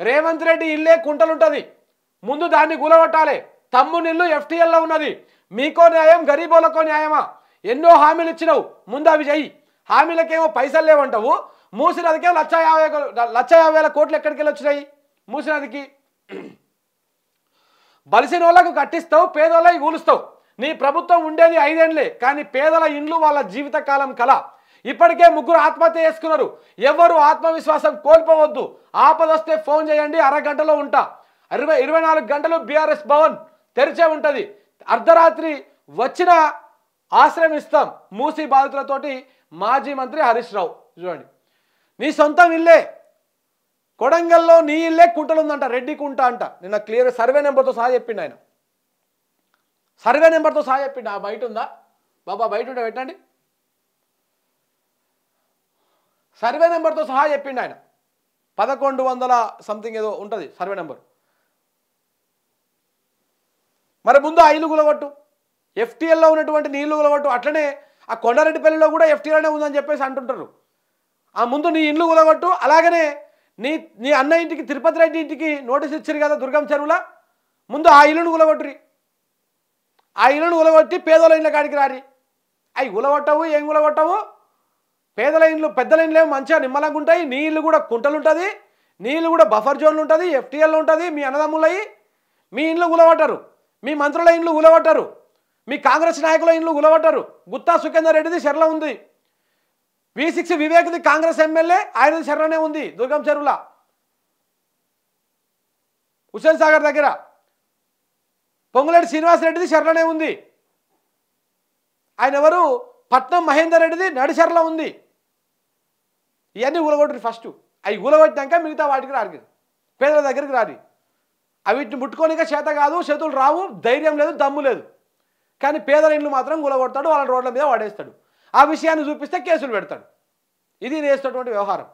రేవంత్ రెడ్డి ఇల్లే కుంటలుంటది, ముందు దాన్ని కూలగొట్టాలి. తమ్ముని ఇల్లు ఎఫ్టీఎల్లో ఉన్నది. మీకో న్యాయం, గరీబోలకో న్యాయమా? ఎన్నో హామీలు ఇచ్చినావు, ముందు అవి చెయ్యి. హామీలకేమో పైసలు లేవంటావు, మూసినదికేమో 1,50,000 కోట్లు ఎక్కడికి వెళ్ళి వచ్చినాయి మూసినదికి? బలిసిన వాళ్ళకు కట్టిస్తావు, పేదోళ్ళకి కూలుస్తావు. నీ ప్రభుత్వం ఉండేది 5 ఏళ్లే, కానీ పేదల ఇండ్లు వాళ్ళ జీవితకాలం కల. ఇప్పటికే 3 ఆత్మహత్య చేసుకున్నారు. ఎవరు ఆత్మవిశ్వాసం కోల్పోవద్దు. ఆపదొస్తే ఫోన్ చేయండి, అరగంటలో ఉంటా. 24 గంటలు బీఆర్ఎస్ భవన్ తెరిచే ఉంటుంది. అర్ధరాత్రి వచ్చిన ఆశ్రయం ఇస్తాం. మూసీ బాధితులతోటి మాజీ మంత్రి హరీష్ రావు. చూడండి, నీ సొంతం ఇల్లే కొడంగల్లో, నీ ఇల్లే కుంటలు ఉందంట, రెడ్డి కుంట అంట. నిన్న క్లియర్ సర్వే నెంబర్తో సహా చెప్పిండు ఆయన. సర్వే నెంబర్తో సహా చెప్పిండు. ఆ బయట ఉందా బాబా? బయట ఉంటే పెట్టండి. సర్వే నెంబర్తో సహా చెప్పిండు ఆయన. 1100 సంథింగ్ ఏదో ఉంటుంది సర్వే నెంబర్. మరి ముందు ఆ ఇల్లు గులగొట్టు, ఎఫ్టీఎల్లో ఉన్నటువంటి నీళ్లు గులగొట్టు. అట్లనే ఆ కొండారెడ్డిపల్లిలో కూడా ఎఫ్టీఎల్లోనే ఉందని చెప్పేసి అంటుంటారు. ఆ ముందు నీ ఇల్లు గులగొట్టు. అలాగనే నీ అన్న ఇంటికి, తిరుపతి రెడ్డి ఇంటికి నోటీస్ ఇచ్చారు కదా దుర్గం చెరువులా, ముందు ఆ ఇల్లును గులగొట్టురి. ఆ ఇల్లును గులగొట్టి పేదల ఇండ్ల కాడికి రారి. అవి గులగొట్టవు, ఏం గులగొట్టవు? పేదల ఇండ్లు, పెద్దల ఇండ్లు ఏమో మంచిగా నిమ్మలంగా ఉంటాయి. నీ ఇల్లు కూడా కుంటలు ఉంటుంది, నీ ఇల్లు కూడా బఫర్ జోన్లు ఉంటుంది, ఎఫ్టీఎల్ ఉంటుంది. మీ అన్నదమ్ములయ్యి మీ ఇండ్లు గులగొట్టరు, మీ మంత్రుల ఇండ్లు గులగొట్టరు, మీ కాంగ్రెస్ నాయకుల ఇండ్లు గులగొట్టరు. గుత్తా సుఖేందర్ రెడ్డిది చెర్ల ఉంది, V6 వివేక్ది కాంగ్రెస్ ఎమ్మెల్యే, ఆయనది చెర్లనే ఉంది దుర్గం చెరువుల, హుస్సేన్ సాగర్ దగ్గర. పొంగులేటి శ్రీనివాసరెడ్డిది చెర్లనే ఉంది. ఆయన ఎవరు? పట్నం మహేందర్ రెడ్డిది నడిచెర్ల ఉంది. ఇవన్నీ గులగొట్టరు ఫస్ట్. అవి గులగొట్టినాక మిగతా వాటికి రారు, పేదల దగ్గరికి రారి. అవిటిని ముట్టుకోనిక చేత కాదు, చేతులు రావు, ధైర్యం లేదు, దమ్ము లేదు. కానీ పేదల ఇండ్లు మాత్రం గులగొడతాడు, వాళ్ళ రోడ్ల మీద వాడేస్తాడు. ఆ విషయాన్ని చూపిస్తే కేసులు పెడతాడు. ఇది నేస్తున్నటువంటి వ్యవహారం.